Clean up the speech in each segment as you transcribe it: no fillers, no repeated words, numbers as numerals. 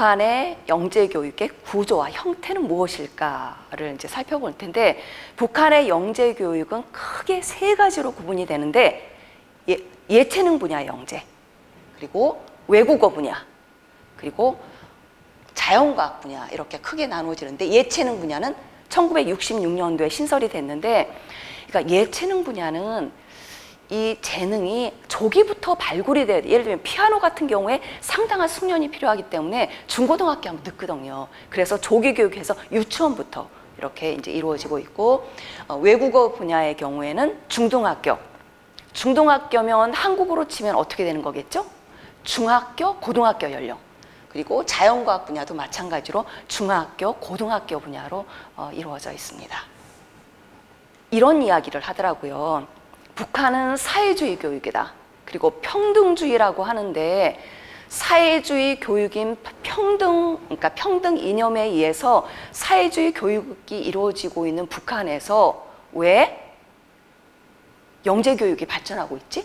북한의 영재 교육의 구조와 형태는 무엇일까를 이제 살펴볼 텐데, 북한의 영재 교육은 크게 세 가지로 구분이 되는데, 예체능 분야 영재, 그리고 외국어 분야, 그리고 자연과학 분야, 이렇게 크게 나누어지는데, 예체능 분야는 1966년도에 신설이 됐는데, 그러니까 예체능 분야는 이 재능이 조기부터 발굴이 돼야 돼. 예를 들면 피아노 같은 경우에 상당한 숙련이 필요하기 때문에 중고등학교 하면 늦거든요. 그래서 조기 교육해서 유치원부터 이렇게 이제 이루어지고 있고, 외국어 분야의 경우에는 중등학교면 한국으로 치면 어떻게 되는 거겠죠? 중학교, 고등학교 연령. 그리고 자연과학 분야도 마찬가지로 중학교, 고등학교 분야로 이루어져 있습니다. 이런 이야기를 하더라고요. 북한은 사회주의 교육이다. 그리고 평등주의라고 하는데, 사회주의 교육인 그러니까 평등 이념에 의해서 사회주의 교육이 이루어지고 있는 북한에서 왜 영재 교육이 발전하고 있지?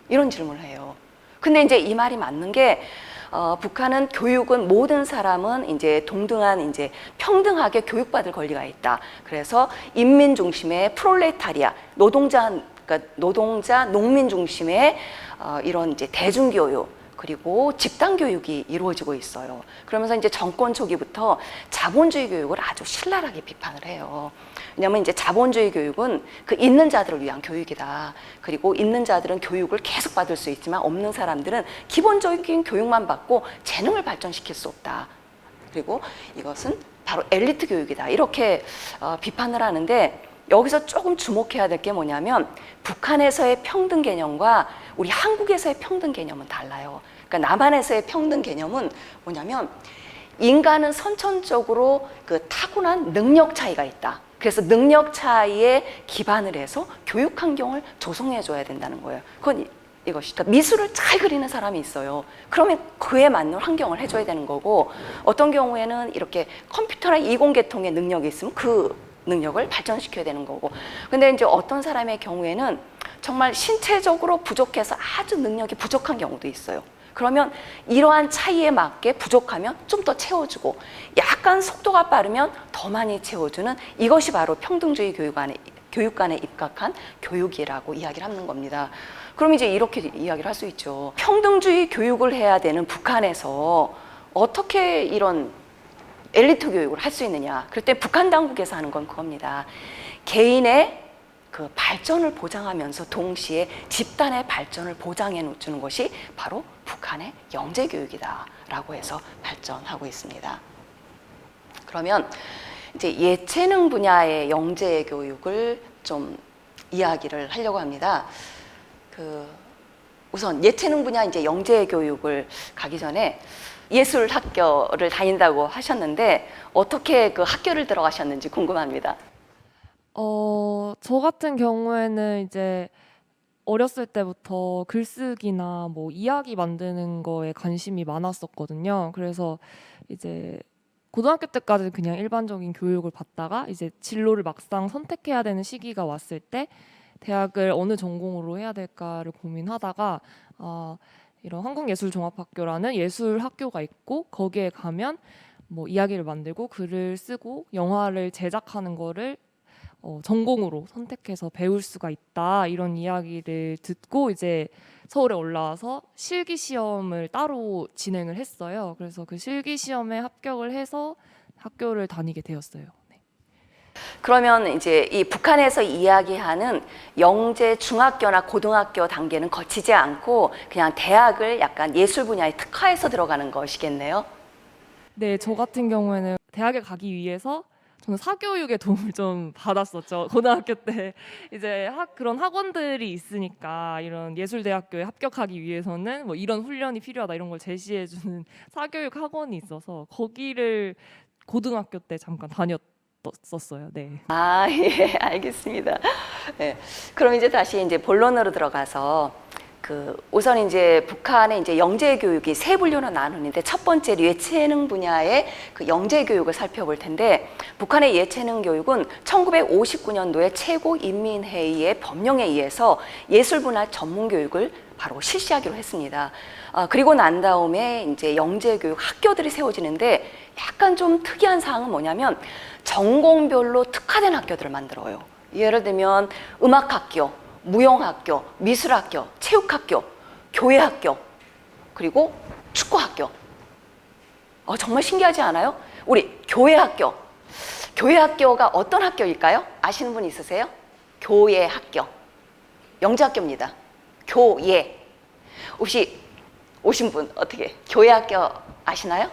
이런 질문을 해요. 근데 이제 이 말이 맞는 게, 북한은 교육은 모든 사람은 이제 동등한 이제 평등하게 교육받을 권리가 있다. 그래서 인민 중심의 프롤레타리아, 노동자, 농민 중심의 이런 이제 대중교육, 그리고 집단교육이 이루어지고 있어요. 그러면서 이제 정권 초기부터 자본주의 교육을 아주 신랄하게 비판을 해요. 왜냐하면 이제 자본주의 교육은 그 있는 자들을 위한 교육이다. 그리고 있는 자들은 교육을 계속 받을 수 있지만 없는 사람들은 기본적인 교육만 받고 재능을 발전시킬 수 없다. 그리고 이것은 바로 엘리트 교육이다. 이렇게 비판을 하는데, 여기서 조금 주목해야 될 게 뭐냐면, 북한에서의 평등 개념과 우리 한국에서의 평등 개념은 달라요. 그러니까 남한에서의 평등 개념은 뭐냐면, 인간은 선천적으로 그 타고난 능력 차이가 있다. 그래서 능력 차이에 기반을 해서 교육 환경을 조성해 줘야 된다는 거예요. 그건 이것이다. 미술을 잘 그리는 사람이 있어요. 그러면 그에 맞는 환경을 해줘야 되는 거고, 어떤 경우에는 이렇게 컴퓨터나 이공계통의 능력이 있으면 그 능력을 발전시켜야 되는 거고, 근데 이제 어떤 사람의 경우에는 정말 신체적으로 부족해서 아주 능력이 부족한 경우도 있어요. 그러면 이러한 차이에 맞게 부족하면 좀 더 채워주고, 약간 속도가 빠르면 더 많이 채워주는, 이것이 바로 평등주의 교육관에 입각한 교육이라고 이야기를 하는 겁니다. 그럼 이제 이렇게 이야기를 할 수 있죠. 평등주의 교육을 해야 되는 북한에서 어떻게 이런 엘리트 교육을 할 수 있느냐. 그럴 때 북한 당국에서 하는 건 그겁니다. 개인의 그 발전을 보장하면서 동시에 집단의 발전을 보장해 주는 것이 바로 북한의 영재 교육이다라고 해서 발전하고 있습니다. 그러면 이제 예체능 분야의 영재 교육을 좀 이야기를 하려고 합니다. 우선 예체능 분야 이제 영재 교육을 가기 전에 예술 학교를 다닌다고 하셨는데, 어떻게 그 학교를 들어가셨는지 궁금합니다. 저 같은 경우에는 이제 어렸을 때부터 글쓰기나 뭐 이야기 만드는 거에 관심이 많았었거든요. 그래서 이제 고등학교 때까지 그냥 일반적인 교육을 받다가 이제 진로를 막상 선택해야 되는 시기가 왔을 때 대학을 어느 전공으로 해야 될까를 고민하다가 이런 한국예술종합학교라는 예술학교가 있고, 거기에 가면 뭐 이야기를 만들고 글을 쓰고 영화를 제작하는 거를 전공으로 선택해서 배울 수가 있다, 이런 이야기를 듣고 이제 서울에 올라와서 실기 시험을 따로 진행을 했어요. 그래서 그 실기 시험에 합격을 해서 학교를 다니게 되었어요. 네. 그러면 이제 이 북한에서 이야기하는 영재 중학교나 고등학교 단계는 거치지 않고 그냥 대학을 약간 예술 분야에 특화해서 들어가는 것이겠네요. 네, 저 같은 경우에는 대학에 가기 위해서 저는 사교육의 도움을 좀 받았었죠. 고등학교 때 이제 그런 학원들이 있으니까 이런 예술대학교에 합격하기 위해서는 뭐 이런 훈련이 필요하다, 이런 걸 제시해주는 사교육 학원이 있어서 거기를 고등학교 때 잠깐 다녔었어요. 네. 예, 알겠습니다. 네. 그럼 이제 다시 이제 본론으로 들어가서, 우선 이제 북한의 이제 영재 교육이 세 분류로 나누는데, 첫 번째 예체능 분야의 그 영재 교육을 살펴볼 텐데, 북한의 예체능 교육은 1959년도에 최고인민회의의 법령에 의해서 예술문화 전문 교육을 바로 실시하기로 했습니다. 그리고 난 다음에 이제 영재교육 학교들이 세워지는데 약간 좀 특이한 사항은 뭐냐면 전공별로 특화된 학교들을 만들어요. 예를 들면 음악학교, 무용학교, 미술학교, 체육학교, 교회학교, 그리고 축구학교. 정말 신기하지 않아요? 우리 교회학교. 교회학교가 어떤 학교일까요? 아시는 분 있으세요? 교회학교. 영재학교입니다. 교회. 혹시 오신 분 어떻게 교회학교 아시나요?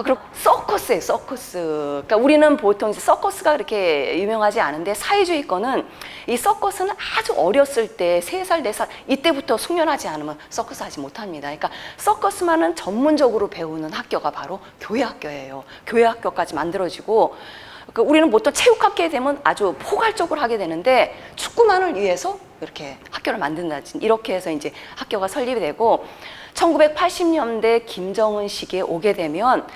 그럼 서커스예요, 서커스. 그러니까 우리는 보통 이제 서커스가 그렇게 유명하지 않은데 사회주의권은 이 서커스는 아주 어렸을 때 3살, 4살 이때부터 숙련하지 않으면 서커스 하지 못합니다. 그러니까 서커스만은 전문적으로 배우는 학교가 바로 교회학교예요. 교회학교까지 만들어지고 우리는 보통 체육학교에 되면 아주 포괄적으로 하게 되는데 축구만을 위해서 이렇게 학교를 만든다든지 이렇게 해서 이제 학교가 설립이 되고 1980년대 김정은 시기에 오게 되면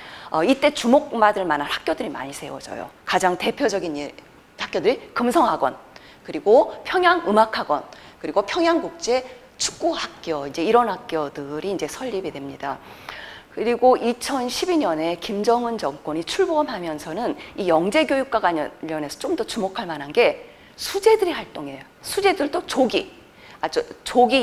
이때 주목받을 만한 학교들이 많이 세워져요. 가장 대표적인 학교들이 금성학원, 그리고 평양음악학원, 그리고 평양국제축구학교, 이제 이런 학교들이 이제 설립이 됩니다. 그리고 2012년에 김정은 정권이 출범하면서는 이 영재교육과 관련해서 좀 더 주목할 만한 게 수재들의 활동이에요. 수재들도 조기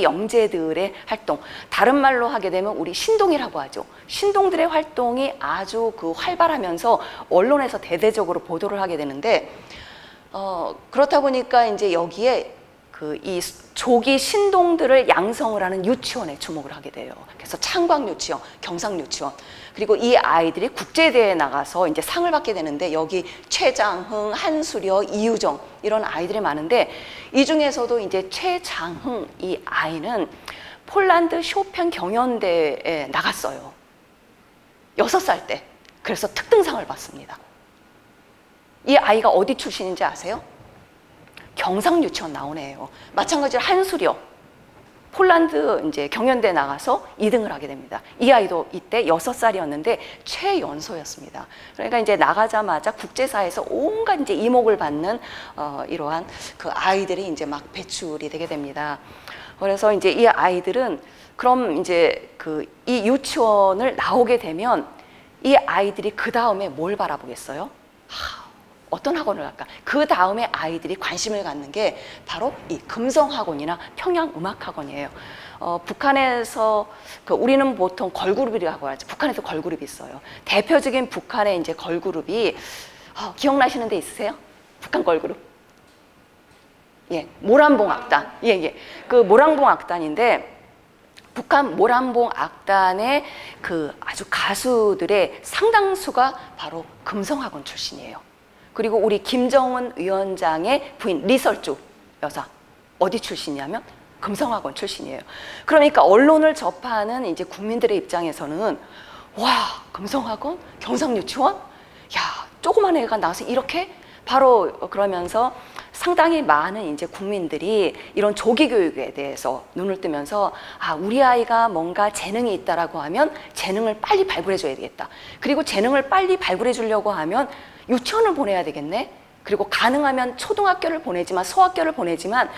영재들의 활동. 다른 말로 하게 되면 우리 신동이라고 하죠. 신동들의 활동이 아주 활발하면서 언론에서 대대적으로 보도를 하게 되는데, 그렇다 보니까 이제 여기에 이 조기 신동들을 양성을 하는 유치원에 주목을 하게 돼요. 그래서 창광유치원, 경상유치원, 그리고 이 아이들이 국제대회에 나가서 이제 상을 받게 되는데 여기 최장흥, 한수려, 이유정 이런 아이들이 많은데 이 중에서도 이제 최장흥 이 아이는 폴란드 쇼팽 경연대회에 나갔어요. 6살 때. 그래서 특등상을 받습니다. 이 아이가 어디 출신인지 아세요? 경상유치원 나온 애예요. 마찬가지로 한수려 폴란드 이제 경연대에 나가서 2등을 하게 됩니다. 이 아이도 이때 6살이었는데 최연소였습니다. 그러니까 이제 나가자마자 국제사회에서 온갖 이제 이목을 받는 이러한 아이들이 이제 막 배출이 되게 됩니다. 그래서 이제 이 아이들은 그럼 이제 이 유치원을 나오게 되면 이 아이들이 그 다음에 뭘 바라보겠어요? 어떤 학원을 갈까? 그 다음에 아이들이 관심을 갖는 게 바로 이 금성학원이나 평양음악학원이에요. 북한에서 우리는 보통 걸그룹이라고 하죠. 북한에도 걸그룹이 있어요. 대표적인 북한의 이제 걸그룹이 기억나시는 데 있으세요? 북한 걸그룹? 예, 모란봉 악단. 예. 그 모란봉 악단인데 북한 모란봉 악단의 아주 가수들의 상당수가 바로 금성학원 출신이에요. 그리고 우리 김정은 위원장의 부인 리설주 여사 어디 출신이냐면 금성학원 출신이에요. 그러니까 언론을 접하는 이제 국민들의 입장에서는 와, 금성학원, 경상유치원, 야, 조그만 애가 나와서 이렇게 바로 그러면서 상당히 많은 이제 국민들이 이런 조기 교육에 대해서 눈을 뜨면서 우리 아이가 뭔가 재능이 있다라고 하면 재능을 빨리 발굴해 줘야 되겠다. 그리고 재능을 빨리 발굴해 주려고 하면 유치원을 보내야 되겠네. 그리고 가능하면 초등학교를 보내지만 소학교를 보내지만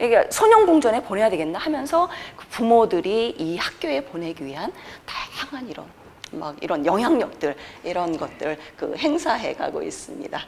이게 선영공전에 보내야 되겠나 하면서 부모들이 이 학교에 보내기 위한 다양한 이런 영향력들 이런 것들 행사해 가고 있습니다.